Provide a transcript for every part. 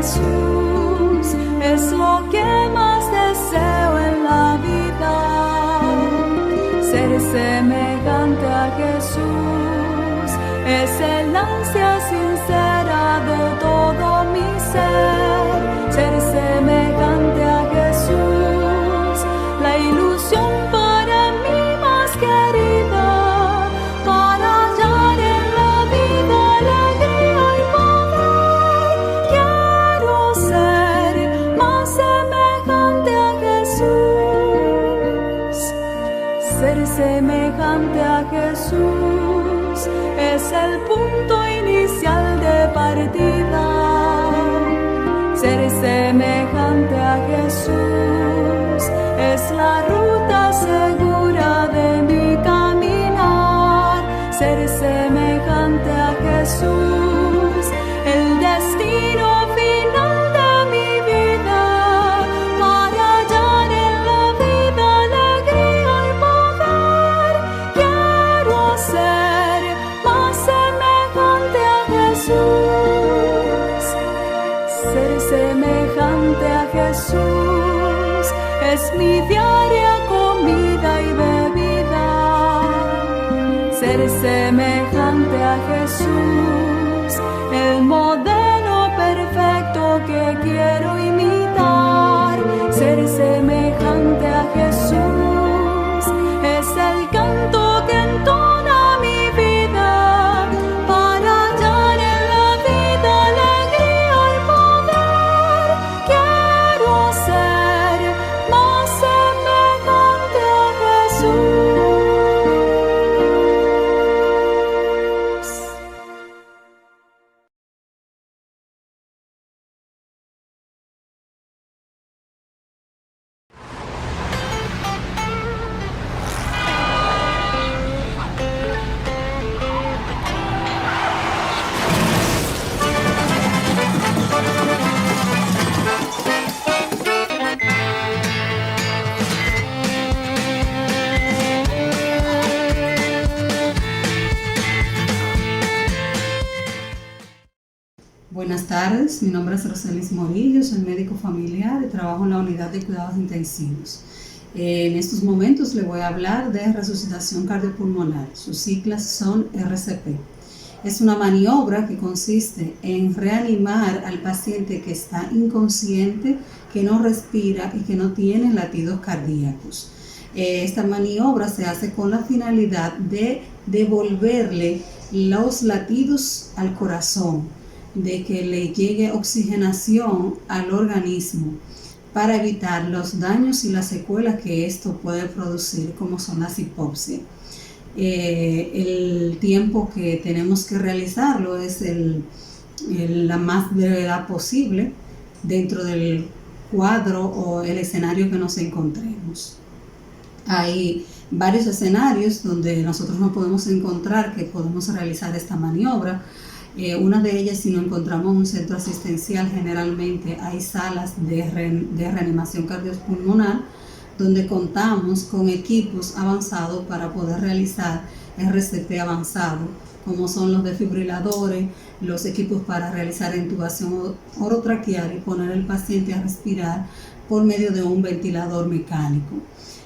Jesús es lo que más deseo en la vida. Ser semejante a Jesús es el ansia sincera de todo mi ser. Ser semejante a Jesús, la ilusión para mí más querida, para hallar en la vida alegría y poder. Quiero ser más semejante a Jesús. Ser semejante a Jesús es el punto inicial de partida. Ser semejante a Jesús es la ruta segura de mi caminar. Ser semejante a Jesús, el destino final de mi vida, para hallar en la vida alegría y poder. Quiero ser más semejante a Jesús. Ser semejante a Jesús es mi diaria comida y bebida. Ser semejante a Jesús, el modelo perfecto que quiero imitar. Ser semejante a Jesús es el canto que entona mi vida, para hallar en la vida alegría y poder. Quiero ser más semejante a Jesús. Buenas tardes, mi nombre es Roselis Morillo, soy médico familiar y trabajo en la unidad de cuidados intensivos. En estos momentos le voy a hablar de resucitación cardiopulmonar. Sus siglas son RCP. Es una maniobra que consiste en reanimar al paciente que está inconsciente, que no respira y que no tiene latidos cardíacos. Esta maniobra se hace con la finalidad de devolverle los latidos al corazón, de que le llegue oxigenación al organismo, para evitar los daños y las secuelas que esto puede producir, como son las hipoxias. El tiempo que tenemos que realizarlo es la más brevedad posible dentro del cuadro o el escenario que nos encontremos. Hay varios escenarios donde nosotros nos podemos encontrar que podemos realizar esta maniobra. Una de ellas, si nos encontramos en un centro asistencial, generalmente hay salas de reanimación cardiopulmonar donde contamos con equipos avanzados para poder realizar RCP avanzado, como son los desfibriladores, los equipos para realizar intubación orotraqueal y poner al paciente a respirar por medio de un ventilador mecánico.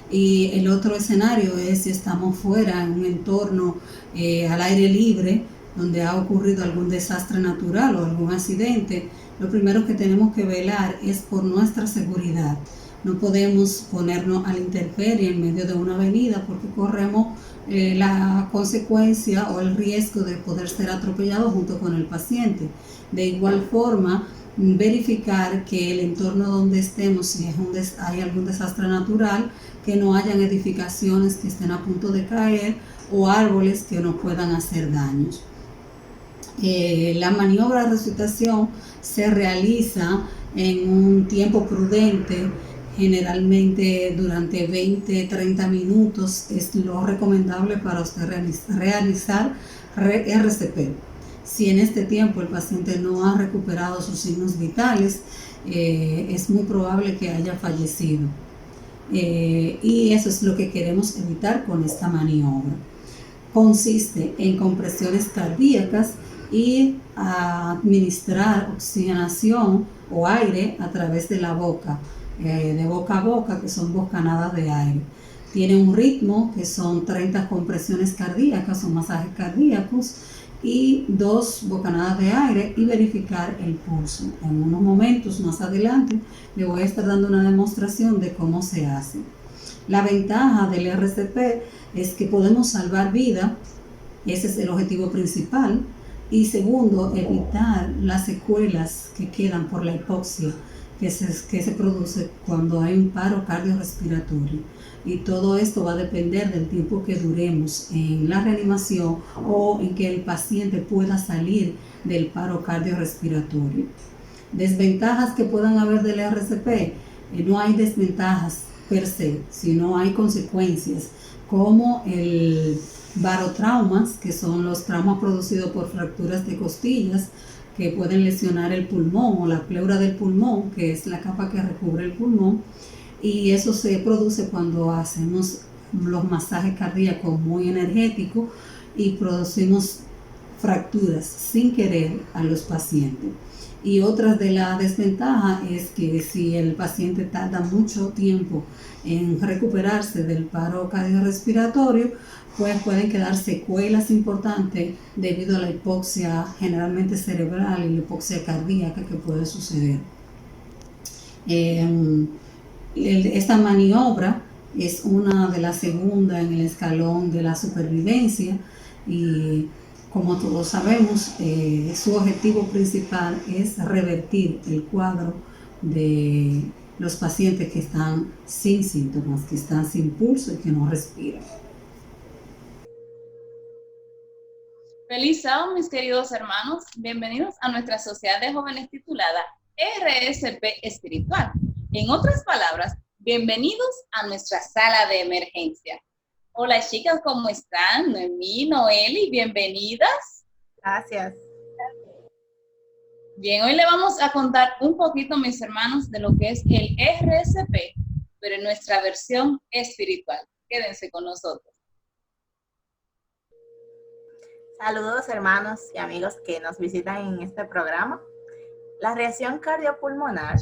Y el otro escenario es si estamos fuera en un entorno al aire libre, donde ha ocurrido algún desastre natural o algún accidente. Lo primero que tenemos que velar es por nuestra seguridad. No podemos ponernos a la intemperie en medio de una avenida, porque corremos la consecuencia o el riesgo de poder ser atropellado junto con el paciente. De igual forma, verificar que el entorno donde estemos, si hay algún desastre natural, que no hayan edificaciones que estén a punto de caer o árboles que nos puedan hacer daños. La maniobra de resucitación se realiza en un tiempo prudente, generalmente durante 20-30 minutos es lo recomendable para usted realizar RCP. Si en este tiempo el paciente no ha recuperado sus signos vitales, es muy probable que haya fallecido. Y eso es lo que queremos evitar con esta maniobra. consiste en compresiones cardíacas y administrar oxigenación o aire a través de la boca, de boca a boca, que son bocanadas de aire. Tiene un ritmo que son 30 compresiones cardíacas o masajes cardíacos y 2 bocanadas de aire y verificar el pulso. En unos momentos más adelante le voy a estar dando una demostración de cómo se hace. La ventaja del RCP es que podemos salvar vida, ese es el objetivo principal, y segundo, evitar las secuelas que quedan por la hipoxia que se produce cuando hay un paro cardiorrespiratorio. Y todo esto va a depender del tiempo que duremos en la reanimación o en que el paciente pueda salir del paro cardiorrespiratorio. Desventajas que puedan haber del RCP, no hay desventajas per se, sino hay consecuencias como el barotraumas, que son los traumas producidos por fracturas de costillas que pueden lesionar el pulmón o la pleura del pulmón, que es la capa que recubre el pulmón, y eso se produce cuando hacemos los masajes cardíacos muy energéticos y producimos fracturas sin querer a los pacientes. Y otra de las desventajas es que si el paciente tarda mucho tiempo en recuperarse del paro cardiorrespiratorio, pues pueden quedar secuelas importantes debido a la hipoxia generalmente cerebral y la hipoxia cardíaca que puede suceder. Esta maniobra es una de las segundas en el escalón de la supervivencia y como todos sabemos, su objetivo principal es revertir el cuadro de los pacientes que están sin síntomas, que están sin pulso y que no respiran. Feliz sábado, mis queridos hermanos. Bienvenidos a nuestra sociedad de jóvenes titulada RSP Espiritual. En otras palabras, bienvenidos a nuestra sala de emergencia. Hola chicas, ¿cómo están? Noemí, Noeli, bienvenidas. Gracias. Bien, hoy le vamos a contar un poquito, mis hermanos, de lo que es el RSP, pero en nuestra versión espiritual. Quédense con nosotros. Saludos hermanos y amigos que nos visitan en este programa. La reacción cardiopulmonar,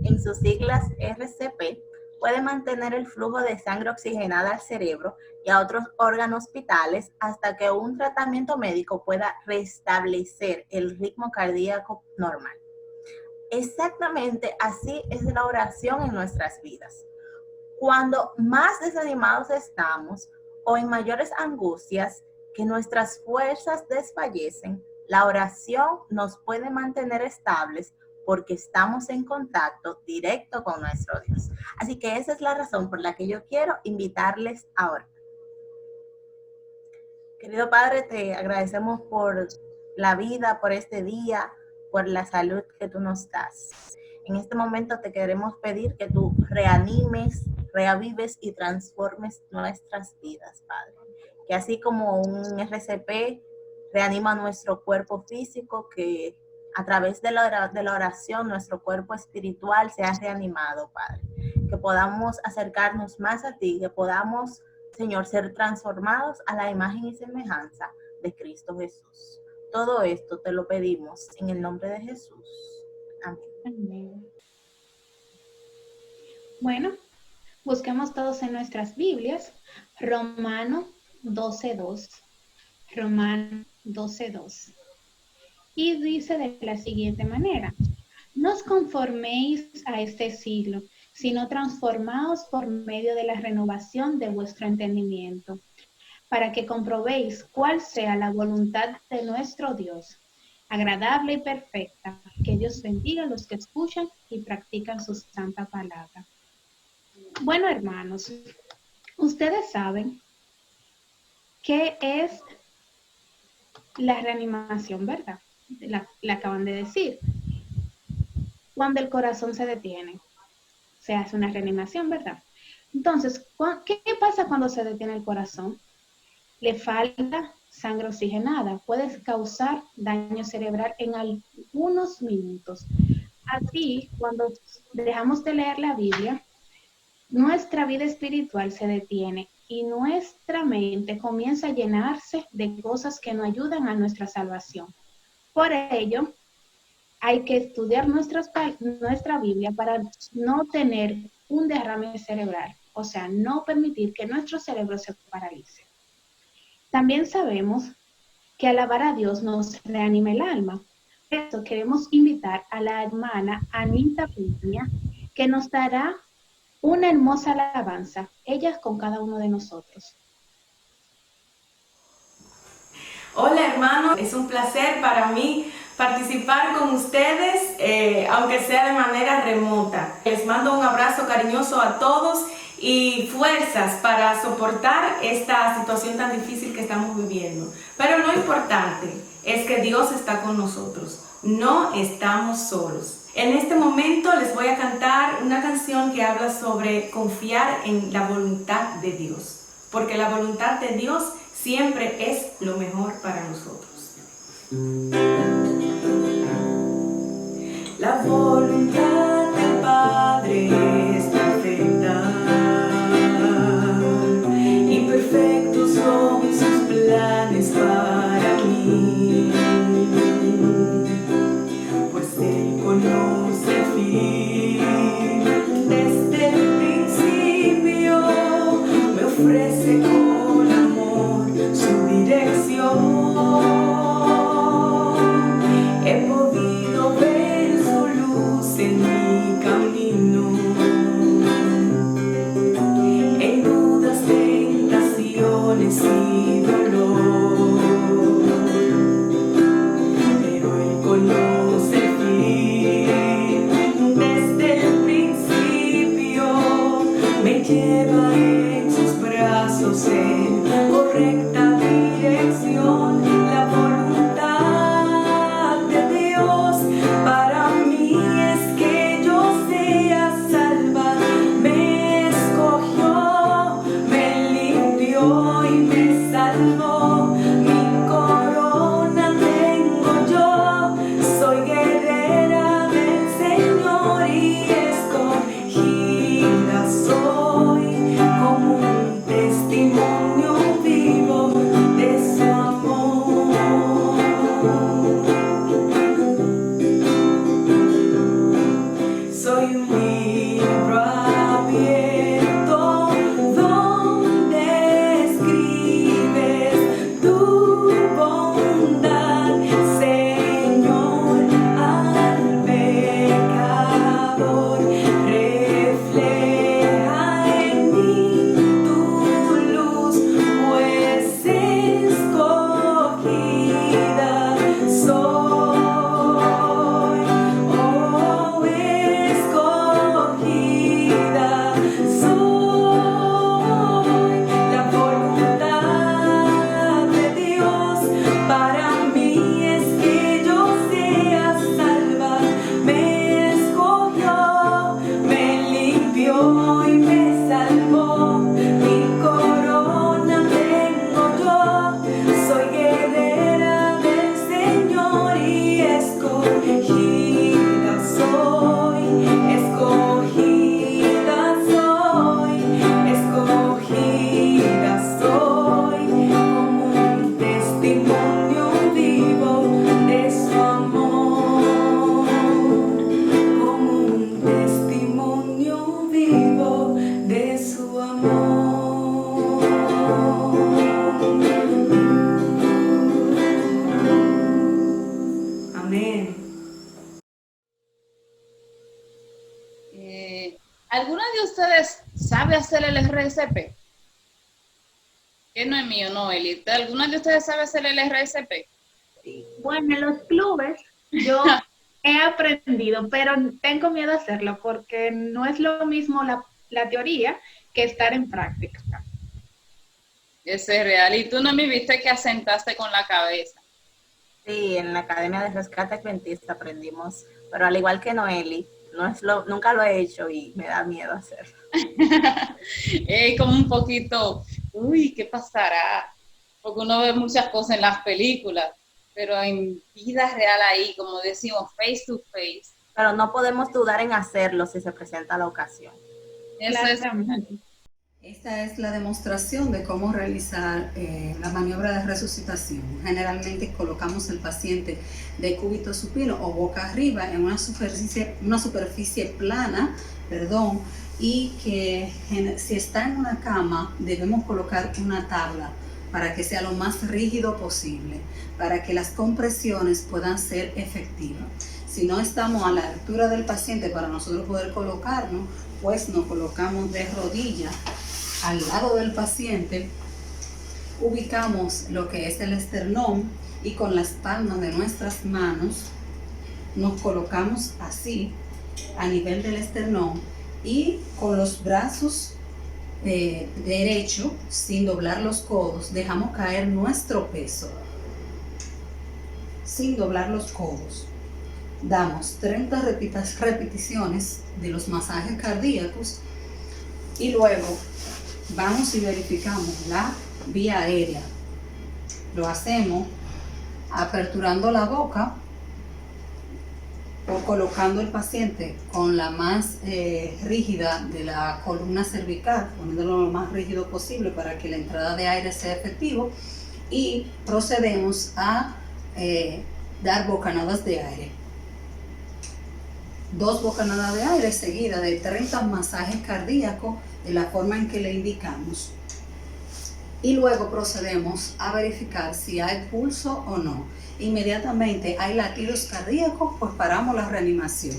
en sus siglas RCP, puede mantener el flujo de sangre oxigenada al cerebro y a otros órganos vitales hasta que un tratamiento médico pueda restablecer el ritmo cardíaco normal. Exactamente así es la oración en nuestras vidas. Cuando más desanimados estamos o en mayores angustias, que nuestras fuerzas desfallecen, la oración nos puede mantener estables porque estamos en contacto directo con nuestro Dios. Así que esa es la razón por la que yo quiero invitarles ahora. Querido Padre, te agradecemos por la vida, por este día, por la salud que tú nos das. En este momento te queremos pedir que tú reanimes, reavives y transformes nuestras vidas, Padre. Que así como un RCP reanima nuestro cuerpo físico, que a través de la oración nuestro cuerpo espiritual sea reanimado, Padre. Que podamos acercarnos más a ti, que podamos, Señor, ser transformados a la imagen y semejanza de Cristo Jesús. Todo esto te lo pedimos en el nombre de Jesús. Amén. Amén. Bueno, busquemos todos en nuestras Biblias Romanos 12:2. Romanos 12:2. Y dice de la siguiente manera: no os conforméis a este siglo, sino transformaos por medio de la renovación de vuestro entendimiento, para que comprobéis cuál sea la voluntad de nuestro Dios, agradable y perfecta. Que Dios bendiga a los que escuchan y practican su santa palabra. Bueno, hermanos, ustedes saben qué es la reanimación, ¿verdad? La acaban de decir. Cuando el corazón se detiene, se hace una reanimación, ¿verdad? Entonces, ¿qué pasa cuando se detiene el corazón? Le falta sangre oxigenada, puede causar daño cerebral en algunos minutos. Así, cuando dejamos de leer la Biblia, nuestra vida espiritual se detiene y nuestra mente comienza a llenarse de cosas que no ayudan a nuestra salvación. Por ello, hay que estudiar nuestra Biblia para no tener un derrame cerebral, o sea, no permitir que nuestro cerebro se paralice. También sabemos que alabar a Dios nos reanima el alma. Por eso queremos invitar a la hermana Anita Piña, que nos dará una hermosa alabanza, ella con cada uno de nosotros. Hola hermanos, es un placer para mí participar con ustedes, aunque sea de manera remota. Les mando un abrazo cariñoso a todos y fuerzas para soportar esta situación tan difícil que estamos viviendo. Pero lo importante es que Dios está con nosotros, no estamos solos. En este momento les voy a cantar una canción que habla sobre confiar en la voluntad de Dios, porque la voluntad de Dios siempre es lo mejor para nosotros. La voluntad del Padre es perfecta y perfectos son sus planes para mí, pues Él conoce el fin desde el principio, me ofrece con amor su dirección. He podido ver su luz en mi camino, en dudas, tentaciones y dolor, pero Él conoce el fin desde el principio, me lleva en sus brazos en correcta dirección. La voluntad de Dios para mí es que yo sea salva. Me escogió, me limpió y me salvó. Mi corona tengo yo, soy guerrera del Señor y escogida soy como un testimonio vivo de su amor. Soy un libro abierto donde escribes tu bondad, Señor, al pecador. Refleja en mí tu luz, pues escogida soy. Oh, escogida soy. La voluntad de Dios para mí es que yo sea salva. Me escogió, me limpió y me salvó. Mi corona tengo yo, soy guerrera del Señor y escogida soy, escogida soy, escogida soy, como un testimonio vivo de su amor, como un testimonio vivo de su amor. Amén. ¿Alguna de ustedes sabe hacer el RSP? Que no es mío, no, Eli. ¿Alguna de ustedes sabe hacer el RSP? Bueno, en los clubes yo he aprendido, pero tengo miedo a hacerlo porque no es lo mismo la teoría que estar en práctica. Eso es real. Y tú no me viste que asentaste con la cabeza. Sí, en la Academia de Rescate Adventista aprendimos, pero al igual que Noeli, nunca lo he hecho y me da miedo hacerlo. Es como un poquito, uy, ¿qué pasará? Porque uno ve muchas cosas en las películas, pero en vida real ahí, como decimos, face to face. Pero no podemos dudar en hacerlo si se presenta la ocasión. Eso es. Esta es la demostración de cómo realizar la maniobra de resucitación. Generalmente colocamos el paciente de cúbito supino o boca arriba en una superficie plana, y que si está en una cama debemos colocar una tabla para que sea lo más rígido posible, para que las compresiones puedan ser efectivas. Si no estamos a la altura del paciente para nosotros poder colocarnos, pues nos colocamos de rodillas al lado del paciente, ubicamos lo que es el esternón y con las palmas de nuestras manos nos colocamos así a nivel del esternón y con los brazos derecho, sin doblar los codos, dejamos caer nuestro peso sin doblar los codos. Damos 30 repeticiones de los masajes cardíacos y luego vamos y verificamos la vía aérea. Lo hacemos aperturando la boca o colocando el paciente con la más rígida de la columna cervical, poniéndolo lo más rígido posible para que la entrada de aire sea efectivo, y procedemos a dar bocanadas de aire. 2 bocanadas de aire seguidas de 30 masajes cardíacos de la forma en que le indicamos. Y luego procedemos a verificar si hay pulso o no. Inmediatamente hay latidos cardíacos, pues paramos la reanimación.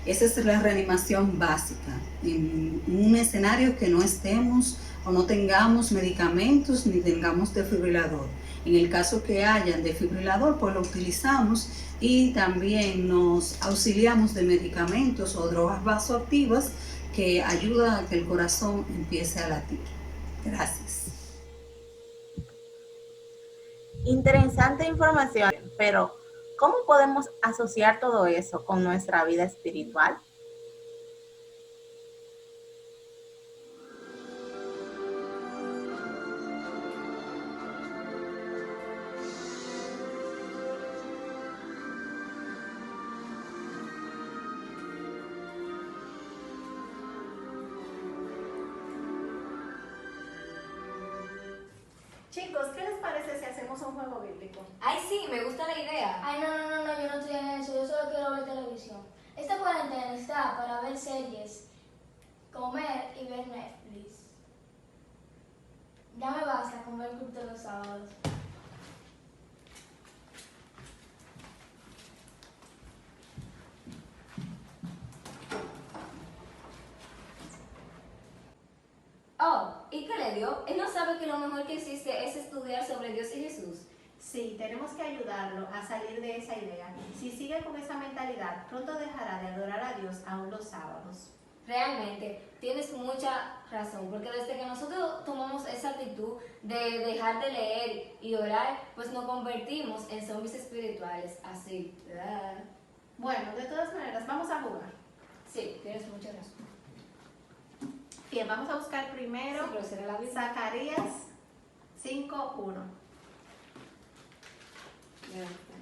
Esa es la reanimación básica. En un escenario que no estemos o no tengamos medicamentos ni tengamos desfibrilador. En el caso que haya desfibrilador, pues lo utilizamos y también nos auxiliamos de medicamentos o drogas vasoactivas que ayudan a que el corazón empiece a latir. Gracias. Interesante información, pero ¿cómo podemos asociar todo eso con nuestra vida espiritual? Chicos, ¿qué les parece si hacemos un juego bíblico? Ay, sí, me gusta la idea. Ay, no, yo no estoy en eso, yo solo quiero ver televisión. Esta cuarentena está para ver series, comer y ver Netflix. Ya me basta con ver Club de los Sábados. Oh, ¿y qué le dio? Él no sabe que lo mejor que existe es estudiar sobre Dios y Jesús. Sí, tenemos que ayudarlo a salir de esa idea. Si sigue con esa mentalidad, pronto dejará de adorar a Dios aún los sábados. Realmente, tienes mucha razón, porque desde que nosotros tomamos esa actitud de dejar de leer y orar, pues nos convertimos en zombies espirituales, así. Bueno, de todas maneras, vamos a jugar. Sí, tienes mucha razón. Bien, vamos a buscar primero Sí, pero será la Biblia. Zacarías 5:1. Ya está.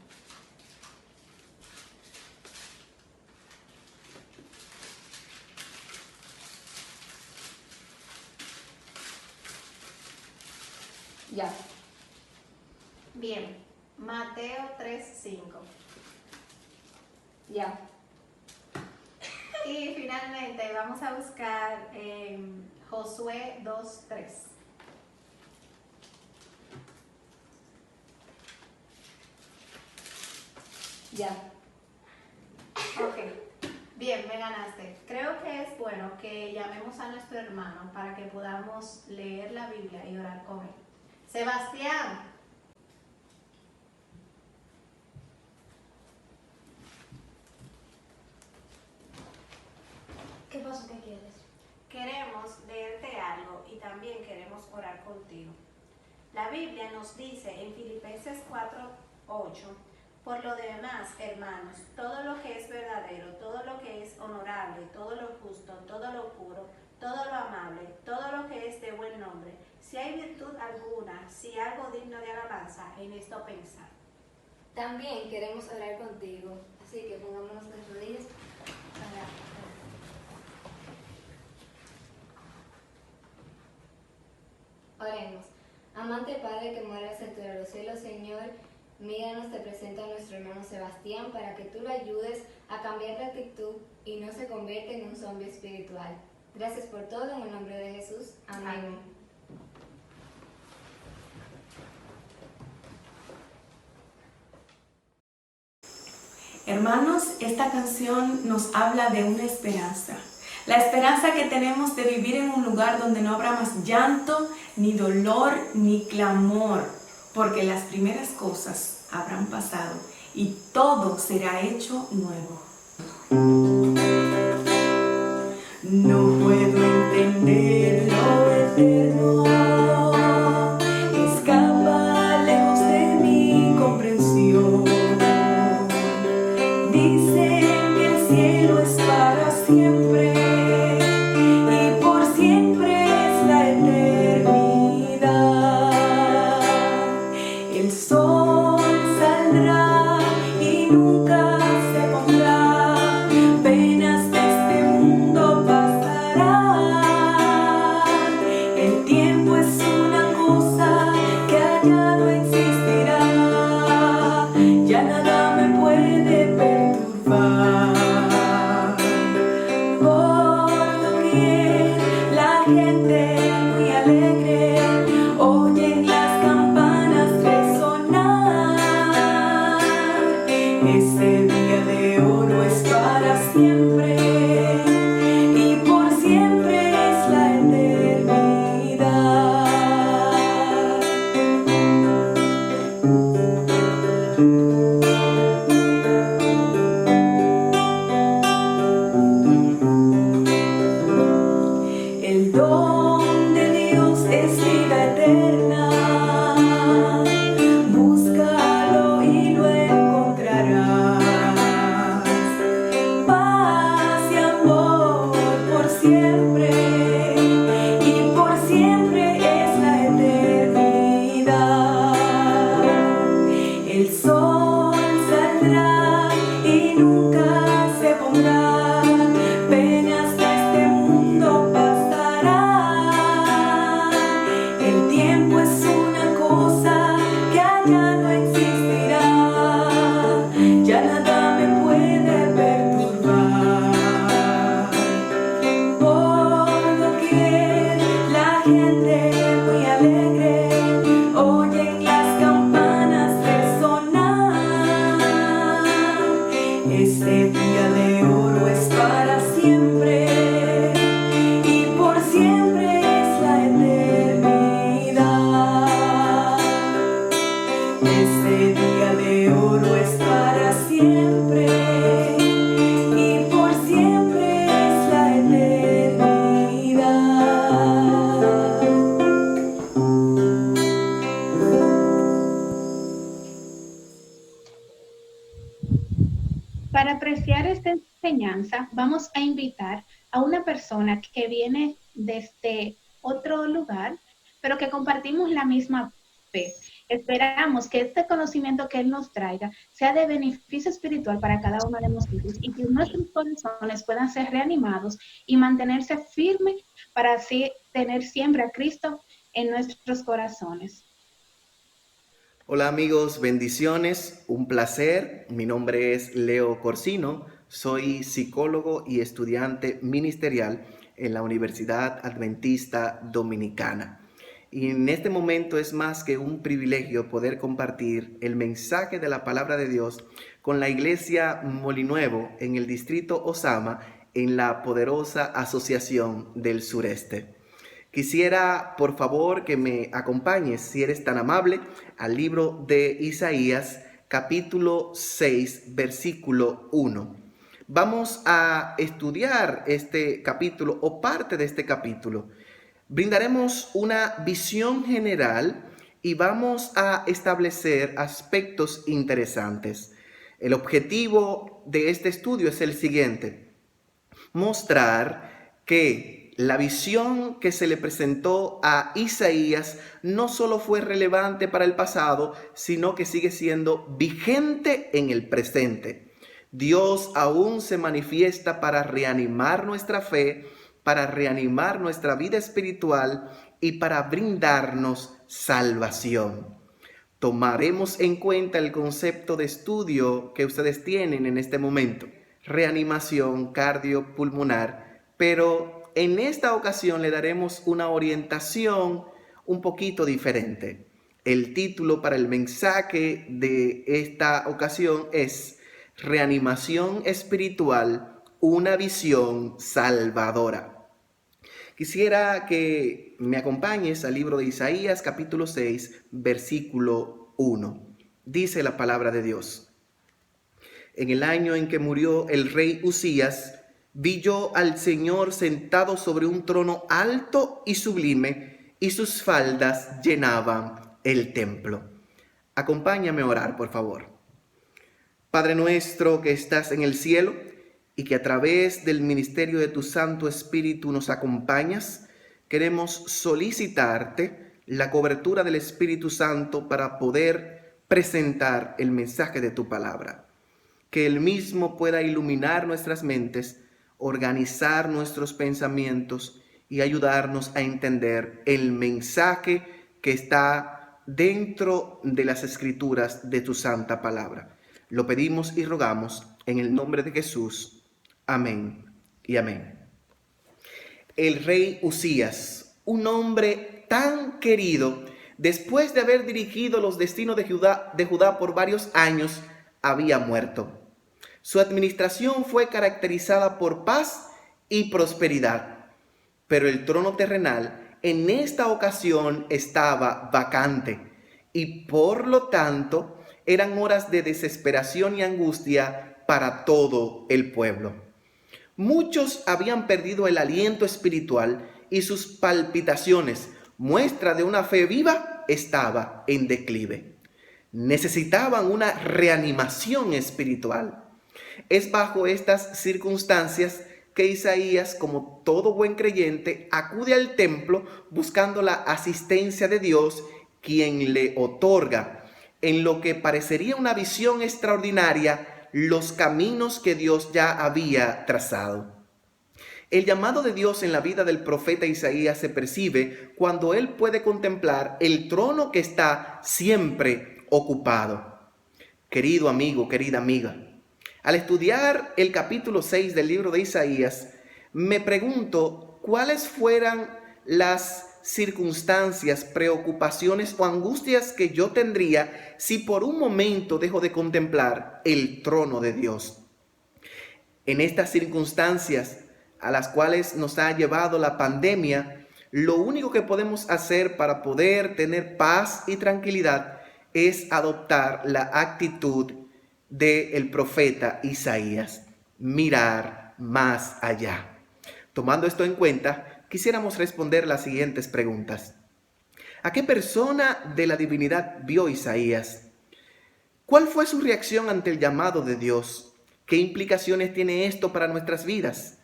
Ya. Bien, Mateo 3:5. Ya. Y finalmente vamos a buscar Josué 2:3. Ya. Ok, bien, me ganaste. Creo que es bueno que llamemos a nuestro hermano para que podamos leer la Biblia y orar con él. Sebastián. ¿Qué pasó? ¿Qué quieres? Queremos leerte algo y también queremos orar contigo. La Biblia nos dice en Filipenses 4:8: por lo demás, hermanos, todo lo que es verdadero, todo lo que es honorable, todo lo justo, todo lo puro, todo lo amable, todo lo que es de buen nombre, si hay virtud alguna, si algo digno de alabanza, en esto pensar. También queremos orar contigo, así que pongámonos de rodillas para... Oremos. Amante Padre que moras en los cielos, Señor, míranos, te presento a nuestro hermano Sebastián para que tú lo ayudes a cambiar de actitud y no se convierta en un zombie espiritual. Gracias por todo, en el nombre de Jesús. Amén. Hermanos, esta canción nos habla de una esperanza. La esperanza que tenemos de vivir en un lugar donde no habrá más llanto, ni dolor, ni clamor, porque las primeras cosas habrán pasado y todo será hecho nuevo. No puedo entender lo eterno, escapa lejos de mi comprensión. Dicen que el cielo es para siempre y por siempre es la eternidad. El sol saldrá y nunca se pondrá, penas de este mundo pasarán. El tiempo es una cosa que allá no existirá, ya nada me puede perturbar. Por doquier la gente muy alegre oyen las campanas resonar. Ese día de oro es para siempre y por siempre es la eternidad. El don de Dios es vida eterna, búscalo y lo encontrarás. Paz y amor por siempre y por siempre es la eternidad. El sol saldrá y nunca se pondrá, penas de este mundo pasarán. El tiempo es una cosa que allá no existirá, ya nada me puede perturbar. Por doquier la gente muy alegre oyen las campanas resonar. Ese día de oro es para siempre y por siempre es la eternidad. Ese día de oro es para siempre y por siempre es la eternidad. Para apreciar esta enseñanza, vamos a invitar a una persona que viene desde otro lugar, pero que compartimos la misma fe. Esperamos que este conocimiento que Él nos traiga sea de beneficio espiritual para cada uno de nosotros y que nuestros corazones puedan ser reanimados y mantenerse firmes para así tener siempre a Cristo en nuestros corazones. Hola amigos, bendiciones, un placer. Mi nombre es Leo Corsino, soy psicólogo y estudiante ministerial en la Universidad Adventista Dominicana. Y en este momento es más que un privilegio poder compartir el mensaje de la palabra de Dios con la iglesia Molinuevo en el distrito Osama, en la poderosa Asociación del Sureste. Quisiera, por favor, que me acompañes, si eres tan amable, al libro de Isaías, capítulo 6, versículo 1. Vamos a estudiar este capítulo o parte de este capítulo. Brindaremos una visión general y vamos a establecer aspectos interesantes. El objetivo de este estudio es el siguiente: mostrar que la visión que se le presentó a Isaías no solo fue relevante para el pasado, sino que sigue siendo vigente en el presente. Dios aún se manifiesta para reanimar nuestra fe, para reanimar nuestra vida espiritual y para brindarnos salvación. Tomaremos en cuenta el concepto de estudio que ustedes tienen en este momento, reanimación cardiopulmonar, pero en esta ocasión le daremos una orientación un poquito diferente. El título para el mensaje de esta ocasión es Reanimación espiritual, una visión salvadora. Quisiera que me acompañes al libro de Isaías, capítulo 6, versículo 1. Dice la palabra de Dios: En el año en que murió el rey Usías, vi yo al Señor sentado sobre un trono alto y sublime, y sus faldas llenaban el templo. Acompáñame a orar, por favor. Padre nuestro que estás en el cielo y que a través del ministerio de tu Santo Espíritu nos acompañas, queremos solicitarte la cobertura del Espíritu Santo para poder presentar el mensaje de tu palabra. Que el mismo pueda iluminar nuestras mentes, organizar nuestros pensamientos y ayudarnos a entender el mensaje que está dentro de las escrituras de tu santa palabra. Lo pedimos y rogamos en el nombre de Jesús. Amén y amén. El rey Usías, un hombre tan querido, después de haber dirigido los destinos de Judá por varios años, había muerto. Su administración fue caracterizada por paz y prosperidad, pero el trono terrenal en esta ocasión estaba vacante y por lo tanto eran horas de desesperación y angustia para todo el pueblo. Muchos habían perdido el aliento espiritual y sus palpitaciones, muestra de una fe viva, estaba en declive. Necesitaban una reanimación espiritual. Es bajo estas circunstancias que Isaías, como todo buen creyente, acude al templo buscando la asistencia de Dios, quien le otorga, en lo que parecería una visión extraordinaria, los caminos que Dios ya había trazado. El llamado de Dios en la vida del profeta Isaías se percibe cuando él puede contemplar el trono que está siempre ocupado. Querido amigo, querida amiga, al estudiar el capítulo 6 del libro de Isaías, me pregunto cuáles fueran las circunstancias, preocupaciones o angustias que yo tendría si por un momento dejo de contemplar el trono de Dios. En estas circunstancias a las cuales nos ha llevado la pandemia, lo único que podemos hacer para poder tener paz y tranquilidad es adoptar la actitud del profeta Isaías, mirar más allá. Tomando esto en cuenta, quisiéramos responder las siguientes preguntas. ¿A qué persona de la divinidad vio Isaías? ¿Cuál fue su reacción ante el llamado de Dios? ¿Qué implicaciones tiene esto para nuestras vidas?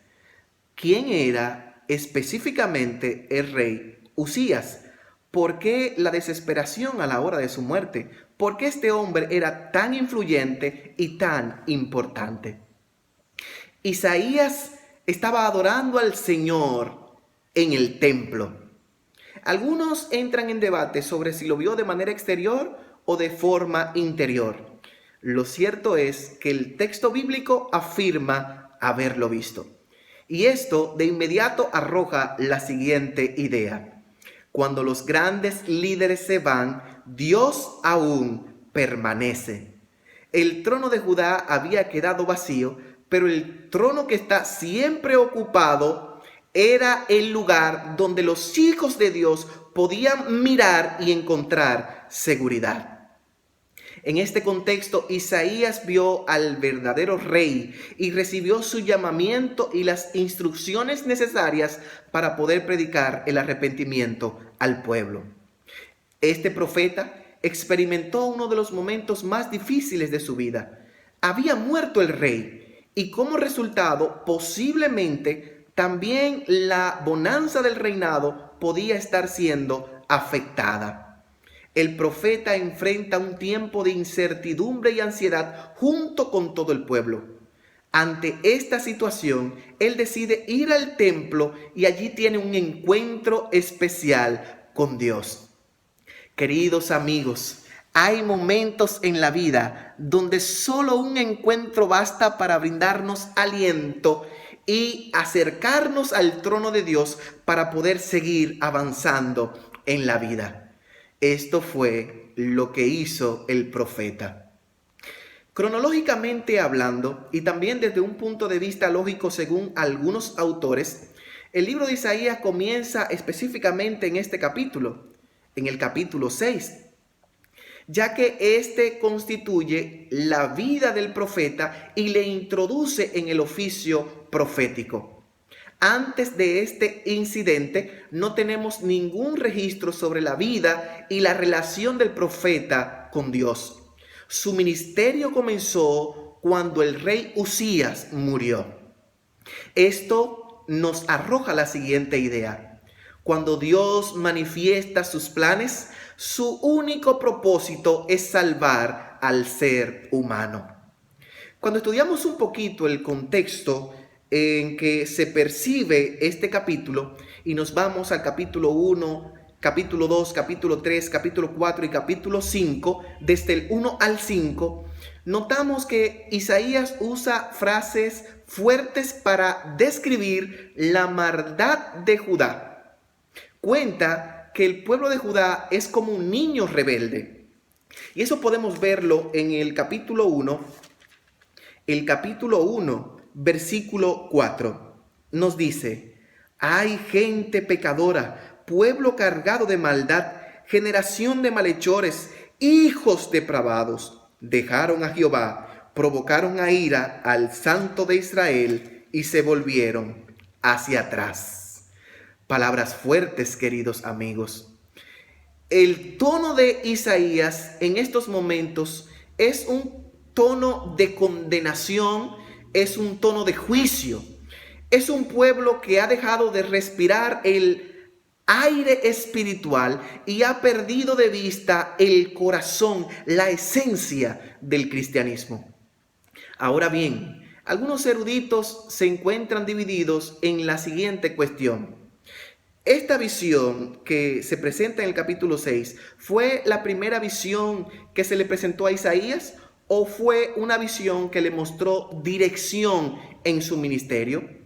¿Quién era específicamente el rey Usías? ¿Por qué la desesperación a la hora de su muerte? ¿Por qué este hombre era tan influyente y tan importante? Isaías estaba adorando al Señor en el templo. Algunos entran en debate sobre si lo vio de manera exterior o de forma interior. Lo cierto es que el texto bíblico afirma haberlo visto. Y esto de inmediato arroja la siguiente idea. Cuando los grandes líderes se van, Dios aún permanece. El trono de Judá había quedado vacío, pero el trono que está siempre ocupado era el lugar donde los hijos de Dios podían mirar y encontrar seguridad. En este contexto, Isaías vio al verdadero rey y recibió su llamamiento y las instrucciones necesarias para poder predicar el arrepentimiento al pueblo. Este profeta experimentó uno de los momentos más difíciles de su vida. Había muerto el rey y como resultado, posiblemente también la bonanza del reinado podía estar siendo afectada. El profeta enfrenta un tiempo de incertidumbre y ansiedad junto con todo el pueblo. Ante esta situación, él decide ir al templo y allí tiene un encuentro especial con Dios. Queridos amigos, hay momentos en la vida donde solo un encuentro basta para brindarnos aliento y acercarnos al trono de Dios para poder seguir avanzando en la vida. Esto fue lo que hizo el profeta. Cronológicamente hablando, y también desde un punto de vista lógico según algunos autores, el libro de Isaías comienza específicamente en este capítulo, en el capítulo 6, ya que este constituye la vida del profeta y le introduce en el oficio profético. Antes de este incidente no tenemos ningún registro sobre la vida y la relación del profeta con Dios. Su ministerio comenzó cuando el rey Usías murió. Esto nos arroja la siguiente idea. Cuando Dios manifiesta sus planes, su único propósito es salvar al ser humano. Cuando estudiamos un poquito el contexto en que se percibe este capítulo y nos vamos al capítulo 1, capítulo 2, capítulo 3, capítulo 4 y capítulo 5, desde el 1 al 5, notamos que Isaías usa frases fuertes para describir la maldad de Judá. Cuenta que el pueblo de Judá es como un niño rebelde. Y eso podemos verlo en el capítulo 1. El capítulo 1, versículo 4, nos dice: hay gente pecadora, pueblo cargado de maldad, generación de malhechores, hijos depravados. Dejaron a Jehová, provocaron a ira al Santo de Israel y se volvieron hacia atrás. Palabras fuertes, queridos amigos. El tono de Isaías en estos momentos es un tono de condenación, es un tono de juicio. Es un pueblo que ha dejado de respirar el aire espiritual y ha perdido de vista el corazón, la esencia del cristianismo. Ahora bien, algunos eruditos se encuentran divididos en la siguiente cuestión. Esta visión que se presenta en el capítulo 6, ¿fue la primera visión que se le presentó a Isaías o fue una visión que le mostró dirección en su ministerio?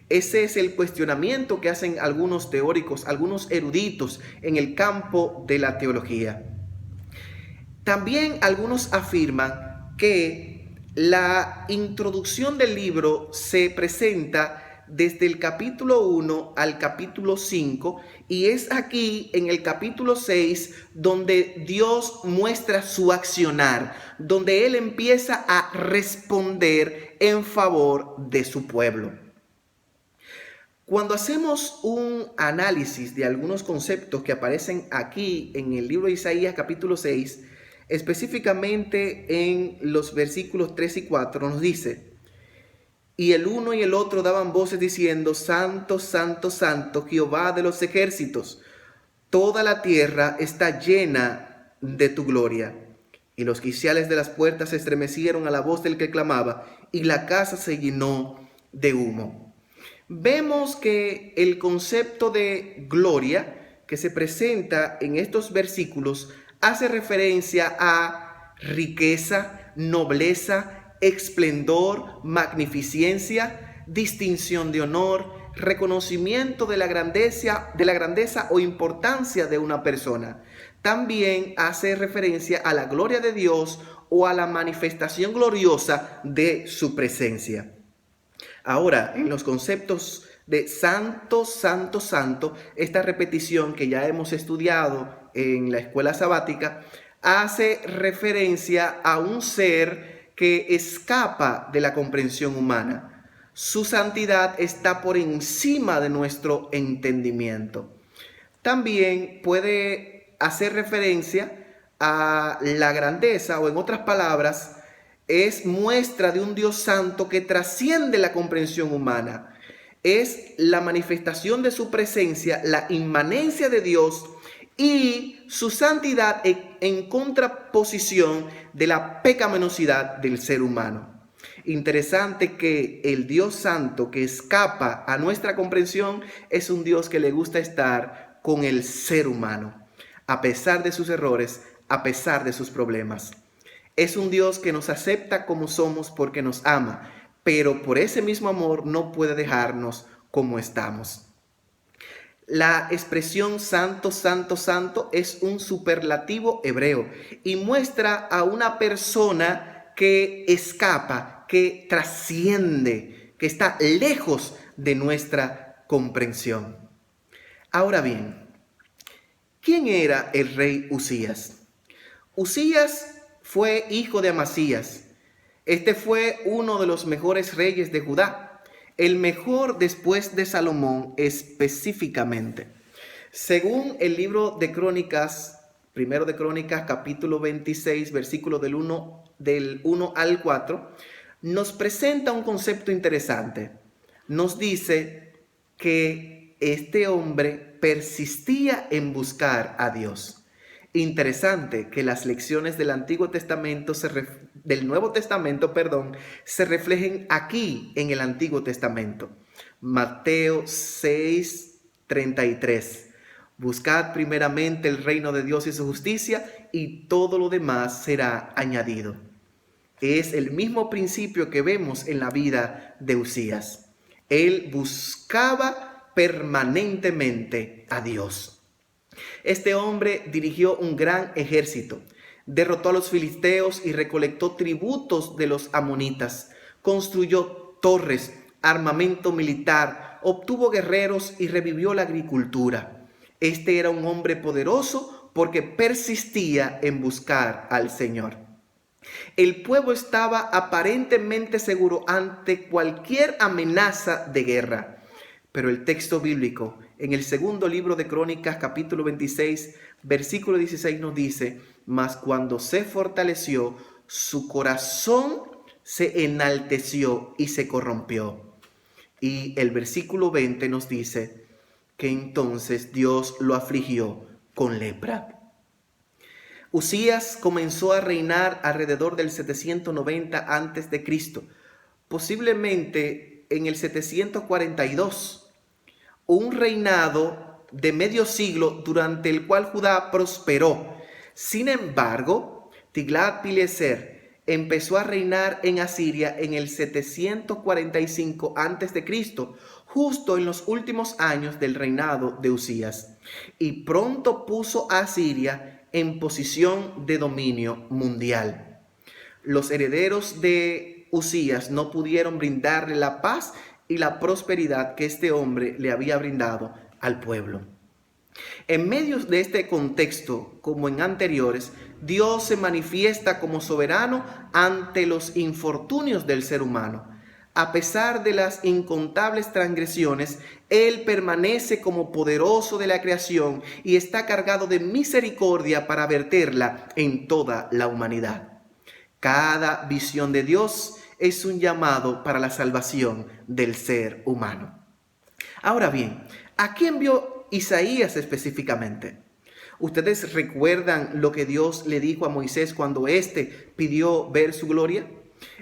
Ese es el cuestionamiento que hacen algunos teóricos, algunos eruditos en el campo de la teología. También algunos afirman que la introducción del libro se presenta desde el capítulo 1 al capítulo 5 y es aquí en el capítulo 6 donde Dios muestra su accionar, donde Él empieza a responder en favor de su pueblo. Cuando hacemos un análisis de algunos conceptos que aparecen aquí en el libro de Isaías capítulo 6, específicamente en los versículos 3 y 4, nos dice: y el uno y el otro daban voces diciendo: Santo, Santo, Santo, Jehová de los ejércitos, toda la tierra está llena de tu gloria. Y los quiciales de las puertas se estremecieron a la voz del que clamaba, y la casa se llenó de humo. Vemos que el concepto de gloria que se presenta en estos versículos hace referencia a riqueza, nobleza, esplendor, magnificencia, distinción de honor, reconocimiento de la grandeza o importancia de una persona. También hace referencia a la gloria de Dios o a la manifestación gloriosa de su presencia. Ahora, en los conceptos de santo, santo, santo, esta repetición que ya hemos estudiado en la escuela sabática hace referencia a un ser que escapa de la comprensión humana. Su santidad está por encima de nuestro entendimiento. También puede hacer referencia a la grandeza, o en otras palabras, es muestra de un Dios santo que trasciende la comprensión humana. Es la manifestación de su presencia, la inmanencia de Dios y su santidad en contraposición de la pecaminosidad del ser humano. Interesante que el Dios Santo que escapa a nuestra comprensión es un Dios que le gusta estar con el ser humano, a pesar de sus errores, a pesar de sus problemas. Es un Dios que nos acepta como somos porque nos ama, pero por ese mismo amor no puede dejarnos como estamos. La expresión santo, santo, santo es un superlativo hebreo y muestra a una persona que escapa, que trasciende, que está lejos de nuestra comprensión. Ahora bien, ¿quién era el rey Uzías? Uzías fue hijo de Amasías. Este fue uno de los mejores reyes de Judá, el mejor después de Salomón específicamente. Según el libro de Crónicas, primero de Crónicas, capítulo 26, versículo del 1 al 4, nos presenta un concepto interesante. Nos dice que este hombre persistía en buscar a Dios. Interesante que las lecciones del Nuevo Testamento se reflejen aquí en el Antiguo Testamento. Mateo 6:33. Buscad primeramente el reino de Dios y su justicia, y todo lo demás será añadido. Es el mismo principio que vemos en la vida de Uzías. Él buscaba permanentemente a Dios. Este hombre dirigió un gran ejército, derrotó a los filisteos y recolectó tributos de los amonitas, construyó torres, armamento militar, obtuvo guerreros y revivió la agricultura. Este era un hombre poderoso porque persistía en buscar al Señor. El pueblo estaba aparentemente seguro ante cualquier amenaza de guerra. Pero el texto bíblico, en el segundo libro de Crónicas, capítulo 26, versículo 16, nos dice: mas cuando se fortaleció, su corazón se enalteció y se corrompió. Y el versículo 20 nos dice que entonces Dios lo afligió con lepra. Uzías comenzó a reinar alrededor del 790 a.C., posiblemente en el 742, un reinado de medio siglo durante el cual Judá prosperó. Sin embargo, Tiglat-Pileser empezó a reinar en Asiria en el 745 a.C., justo en los últimos años del reinado de Uzías, y pronto puso a Asiria en posición de dominio mundial. Los herederos de Uzías no pudieron brindarle la paz y la prosperidad que este hombre le había brindado al pueblo. En medio de este contexto, como en anteriores, Dios se manifiesta como soberano ante los infortunios del ser humano. A pesar de las incontables transgresiones, Él permanece como poderoso de la creación y está cargado de misericordia para verterla en toda la humanidad. Cada visión de Dios es un llamado para la salvación del ser humano. Ahora bien, ¿a quién vio Isaías específicamente? ¿Ustedes recuerdan lo que Dios le dijo a Moisés cuando éste pidió ver su gloria?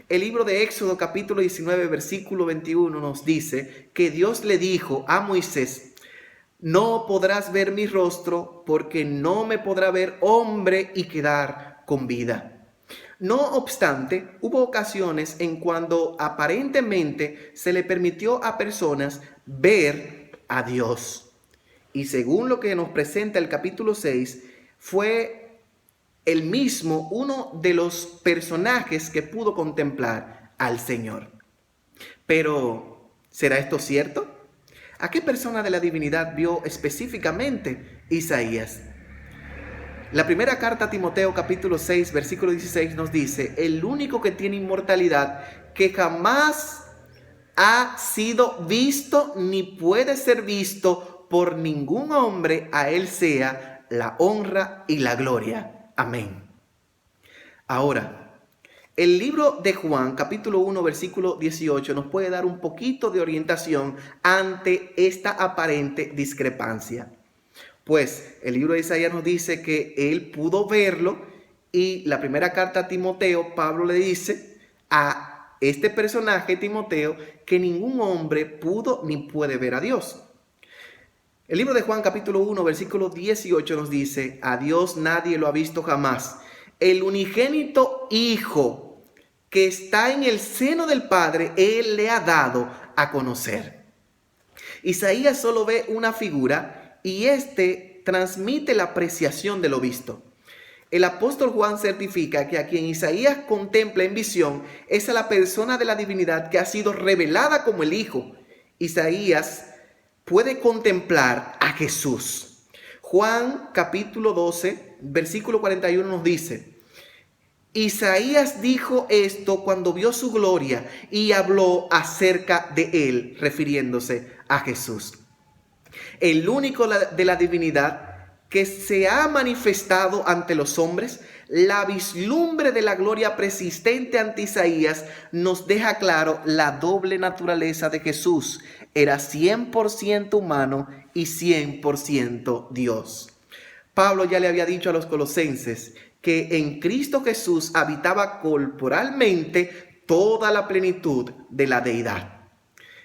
El libro de Éxodo capítulo 19 versículo 21 nos dice que Dios le dijo a Moisés: no podrás ver mi rostro porque no me podrá ver hombre y quedar con vida. No obstante, hubo ocasiones en cuando aparentemente se le permitió a personas ver a Dios. Y según lo que nos presenta el capítulo 6, fue el mismo uno de los personajes que pudo contemplar al Señor. Pero, ¿será esto cierto? ¿A qué persona de la divinidad vio específicamente Isaías? La primera carta a Timoteo capítulo 6 versículo 16 nos dice: el único que tiene inmortalidad, que jamás ha sido visto ni puede ser visto por ningún hombre, a él sea la honra y la gloria. Amén. Ahora, el libro de Juan, capítulo 1, versículo 18, nos puede dar un poquito de orientación ante esta aparente discrepancia. Pues el libro de Isaías nos dice que él pudo verlo, y la primera carta a Timoteo, Pablo le dice a este personaje, Timoteo, que ningún hombre pudo ni puede ver a Dios. El libro de Juan capítulo 1, versículo 18 nos dice: a Dios nadie lo ha visto jamás. El unigénito Hijo que está en el seno del Padre, Él le ha dado a conocer. Isaías solo ve una figura y este transmite la apreciación de lo visto. El apóstol Juan certifica que a quien Isaías contempla en visión es a la persona de la divinidad que ha sido revelada como el Hijo. Isaías puede contemplar a Jesús. Juan capítulo 12, versículo 41 nos dice: Isaías dijo esto cuando vio su gloria y habló acerca de él, refiriéndose a Jesús. El único de la divinidad que se ha manifestado ante los hombres, la vislumbre de la gloria persistente ante Isaías nos deja claro la doble naturaleza de Jesús. Era 100% humano y 100% Dios. Pablo ya le había dicho a los colosenses que en Cristo Jesús habitaba corporalmente toda la plenitud de la deidad.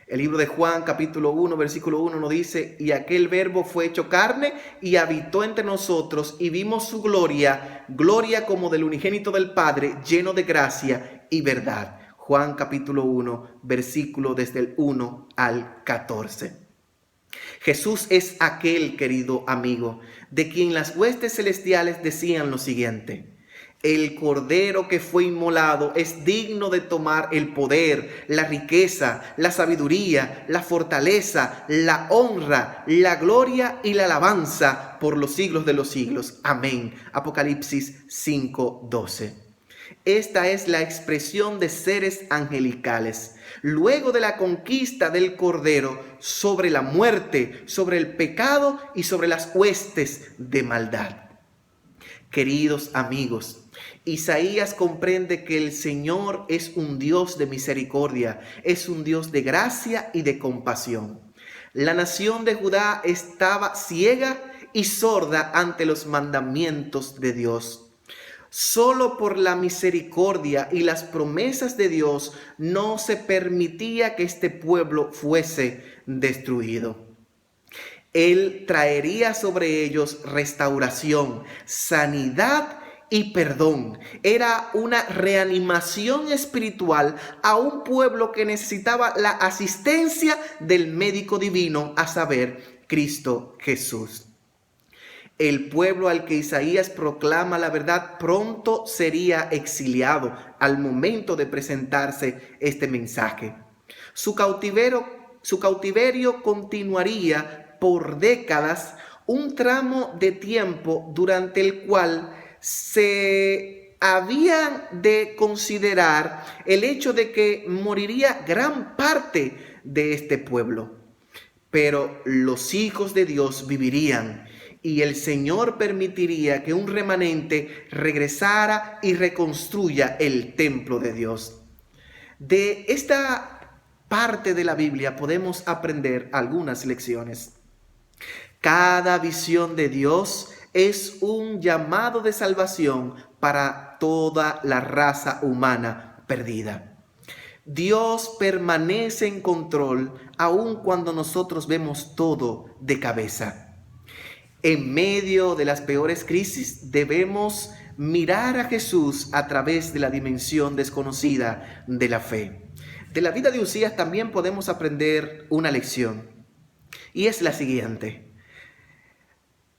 El libro de Juan capítulo 1 versículo 1 nos dice: y aquel verbo fue hecho carne y habitó entre nosotros y vimos su gloria, gloria como del unigénito del Padre, lleno de gracia y verdad. Juan capítulo 1 versículo desde el 1 al 14. Jesús es aquel, querido amigo, de quien las huestes celestiales decían lo siguiente: el cordero que fue inmolado es digno de tomar el poder, la riqueza, la sabiduría, la fortaleza, la honra, la gloria y la alabanza por los siglos de los siglos. Amén. Apocalipsis 5:12. Esta es la expresión de seres angelicales. Luego de la conquista del Cordero sobre la muerte, sobre el pecado y sobre las huestes de maldad. Queridos amigos, Isaías comprende que el Señor es un Dios de misericordia, es un Dios de gracia y de compasión. La nación de Judá estaba ciega y sorda ante los mandamientos de Dios. Solo por la misericordia y las promesas de Dios no se permitía que este pueblo fuese destruido. Él traería sobre ellos restauración, sanidad y perdón. Era una reanimación espiritual a un pueblo que necesitaba la asistencia del médico divino, a saber, Cristo Jesús. El pueblo al que Isaías proclama la verdad pronto sería exiliado al momento de presentarse este mensaje. Su cautiverio continuaría por décadas, un tramo de tiempo durante el cual se había de considerar el hecho de que moriría gran parte de este pueblo. Pero los hijos de Dios vivirían. Y el Señor permitiría que un remanente regresara y reconstruya el templo de Dios. De esta parte de la Biblia podemos aprender algunas lecciones. Cada visión de Dios es un llamado de salvación para toda la raza humana perdida. Dios permanece en control aun cuando nosotros vemos todo de cabeza. En medio de las peores crisis debemos mirar a Jesús a través de la dimensión desconocida de la fe. De la vida de Usías también podemos aprender una lección, y es la siguiente: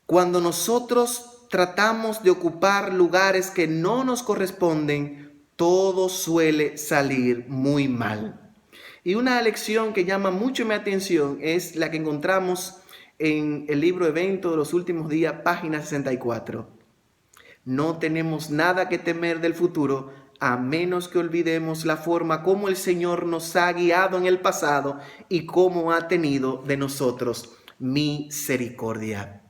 cuando nosotros tratamos de ocupar lugares que no nos corresponden, todo suele salir muy mal. Y una lección que llama mucho mi atención es la que encontramos en el libro Evento de los Últimos Días, página 64. No tenemos nada que temer del futuro, a menos que olvidemos la forma como el Señor nos ha guiado en el pasado y cómo ha tenido de nosotros misericordia.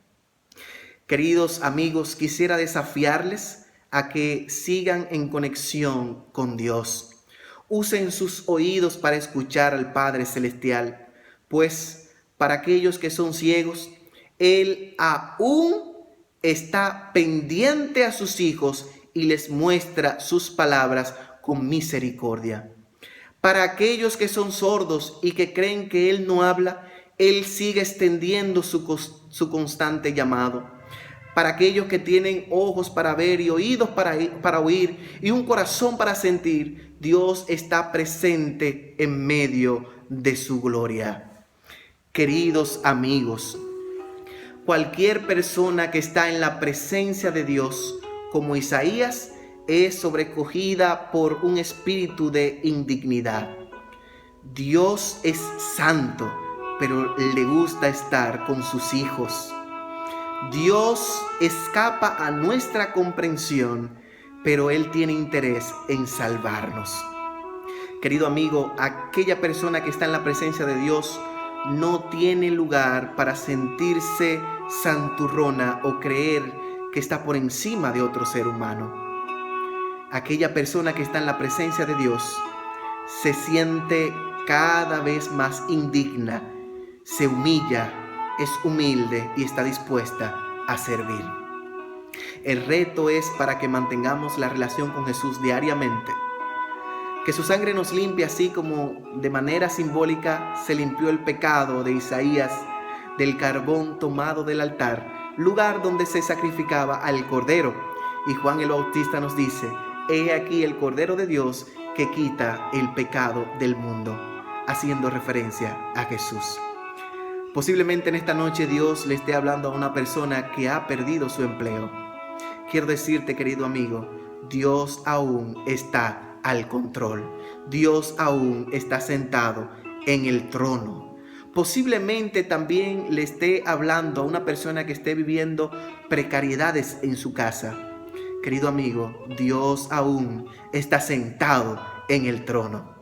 Queridos amigos, quisiera desafiarles a que sigan en conexión con Dios. Usen sus oídos para escuchar al Padre Celestial, pues para aquellos que son ciegos, Él aún está pendiente a sus hijos y les muestra sus palabras con misericordia. Para aquellos que son sordos y que creen que Él no habla, Él sigue extendiendo su constante llamado. Para aquellos que tienen ojos para ver y oídos para oír y un corazón para sentir, Dios está presente en medio de su gloria. Queridos amigos, cualquier persona que está en la presencia de Dios, como Isaías, es sobrecogida por un espíritu de indignidad. Dios es santo, pero le gusta estar con sus hijos. Dios escapa a nuestra comprensión, pero Él tiene interés en salvarnos. Querido amigo, aquella persona que está en la presencia de Dios no tiene lugar para sentirse santurrona o creer que está por encima de otro ser humano. Aquella persona que está en la presencia de Dios se siente cada vez más indigna, se humilla, es humilde y está dispuesta a servir. El reto es para que mantengamos la relación con Jesús diariamente. Que su sangre nos limpie, así como de manera simbólica se limpió el pecado de Isaías del carbón tomado del altar, lugar donde se sacrificaba al Cordero. Y Juan el Bautista nos dice: he aquí el Cordero de Dios que quita el pecado del mundo, haciendo referencia a Jesús. Posiblemente en esta noche Dios le esté hablando a una persona que ha perdido su empleo. Quiero decirte, querido amigo, Dios aún está al control. Dios aún está sentado en el trono. Posiblemente también le esté hablando a una persona que esté viviendo precariedades en su casa. Querido amigo, Dios aún está sentado en el trono.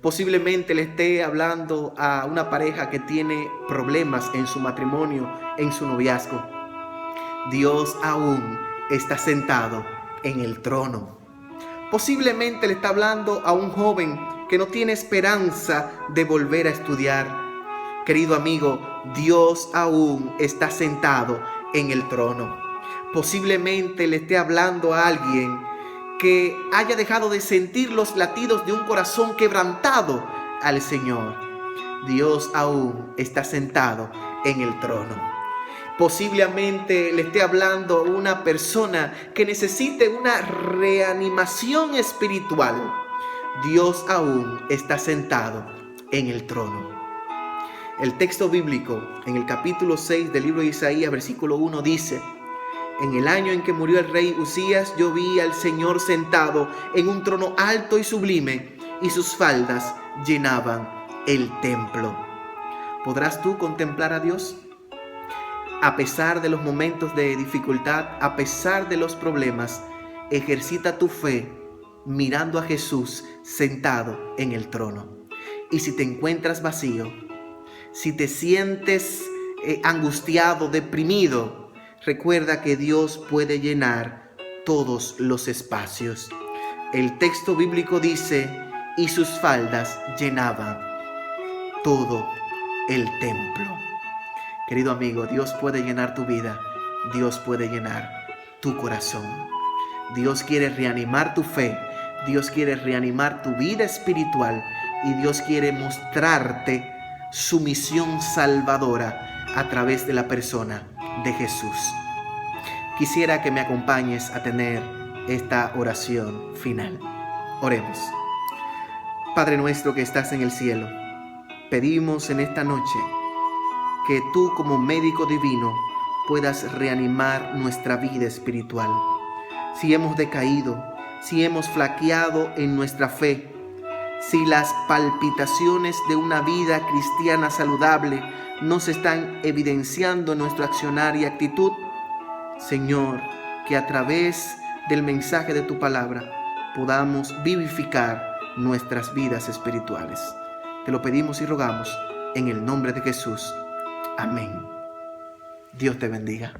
Posiblemente le esté hablando a una pareja que tiene problemas en su matrimonio, en su noviazgo. Dios aún está sentado en el trono. Posiblemente le está hablando a un joven que no tiene esperanza de volver a estudiar. Querido amigo, Dios aún está sentado en el trono. Posiblemente le esté hablando a alguien que haya dejado de sentir los latidos de un corazón quebrantado al Señor. Dios aún está sentado en el trono. Posiblemente le esté hablando a una persona que necesite una reanimación espiritual. Dios aún está sentado en el trono. El texto bíblico en el capítulo 6 del libro de Isaías, versículo 1 dice: en el año en que murió el rey Usías, yo vi al Señor sentado en un trono alto y sublime, y sus faldas llenaban el templo. ¿Podrás tú contemplar a Dios? A pesar de los momentos de dificultad, a pesar de los problemas, ejercita tu fe mirando a Jesús sentado en el trono. Y si te encuentras vacío, si te sientes angustiado, deprimido, recuerda que Dios puede llenar todos los espacios. El texto bíblico dice: y sus faldas llenaban todo el templo. Querido amigo, Dios puede llenar tu vida. Dios puede llenar tu corazón. Dios quiere reanimar tu fe. Dios quiere reanimar tu vida espiritual. Y Dios quiere mostrarte su misión salvadora a través de la persona de Jesús. Quisiera que me acompañes a tener esta oración final. Oremos. Padre nuestro que estás en el cielo, pedimos en esta noche que tú, como médico divino, puedas reanimar nuestra vida espiritual. Si hemos decaído, si hemos flaqueado en nuestra fe, si las palpitaciones de una vida cristiana saludable no se están evidenciando en nuestro accionar y actitud, Señor, que a través del mensaje de tu palabra podamos vivificar nuestras vidas espirituales. Te lo pedimos y rogamos en el nombre de Jesús. Amén. Dios te bendiga.